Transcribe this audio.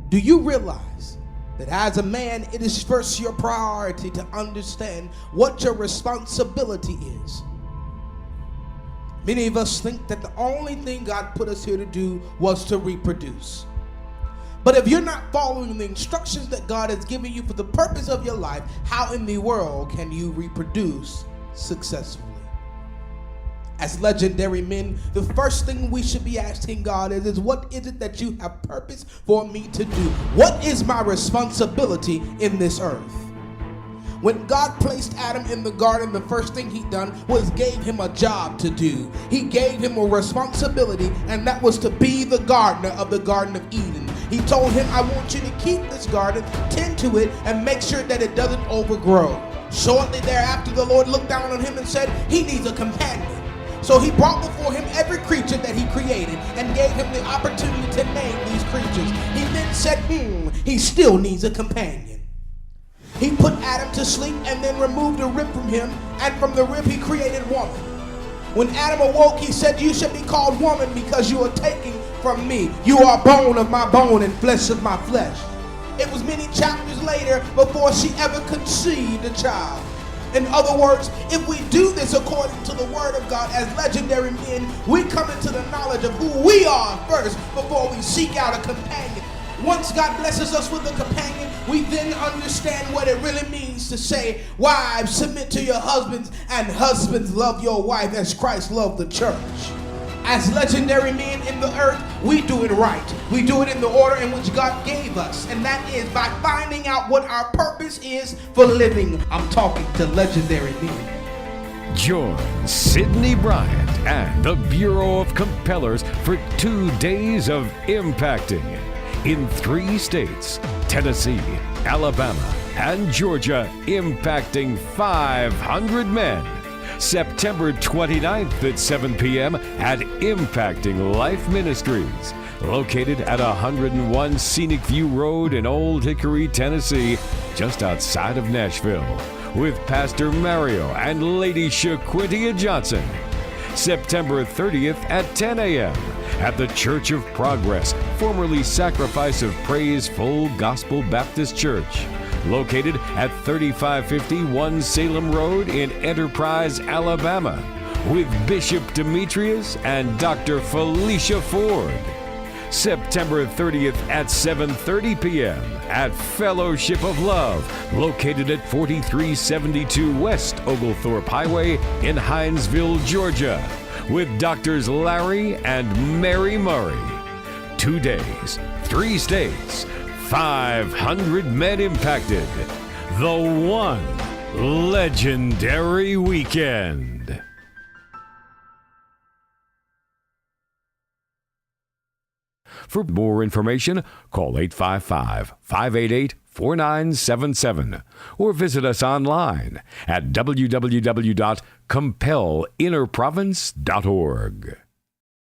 Do you realize that as a man, it is first your priority to understand what your responsibility is? Many of us think that the only thing God put us here to do was to reproduce. But if you're not following the instructions that God has given you for the purpose of your life, how in the world can you reproduce successfully? As legendary men, the first thing we should be asking God is what is it that you have purpose for me to do? What is my responsibility in this earth? When God placed Adam in the garden, the first thing he done was gave him a job to do. He gave him a responsibility, and that was to be the gardener of the Garden of Eden. He told him, I want you to keep this garden, tend to it, and make sure that it doesn't overgrow. Shortly thereafter, the Lord looked down on him and said, he needs a companion. So he brought before him every creature that he created and gave him the opportunity to name these creatures. He then said, he still needs a companion. He put Adam to sleep and then removed a rib from him, and from the rib he created woman. When Adam awoke, he said, you should be called woman because you are taking from me. You are bone of my bone and flesh of my flesh. It was many chapters later before she ever conceived a child. In other words, if we do this according to the word of God as legendary men, we come into the knowledge of who we are first before we seek out a companion. Once God blesses us with a companion, we then understand what it really means to say, wives, submit to your husbands, and husbands, love your wife as Christ loved the church. As legendary men in the earth, we do it right. We do it in the order in which God gave us, and that is by finding out what our purpose is for living. I'm talking to legendary men. Join Sidney Bryant and the Bureau of Compellers for 2 days of impacting in 3 states, Tennessee, Alabama, and Georgia, impacting 500 men. September 29th at 7 p.m. at Impacting Life Ministries, located at 101 Scenic View Road in Old Hickory, Tennessee, just outside of Nashville, with Pastor Mario and Lady Shaquintia Johnson. September 30th at 10 a.m. at the Church of Progress, formerly Sacrifice of Praise Full Gospel Baptist Church, located at 3551 Salem Road in Enterprise, Alabama, with Bishop Demetrius and Dr. Felisha Ford. September 30th at 7:30 p.m. at Fellowship of Love, located at 4372 West Oglethorpe Highway in Hinesville, Georgia, with Doctors Larry and Mary Murray. 2 days, 3 states, 500 men impacted. The one legendary weekend. For more information, call 855-588-4977 or visit us online at www.compellinnerprovince.org.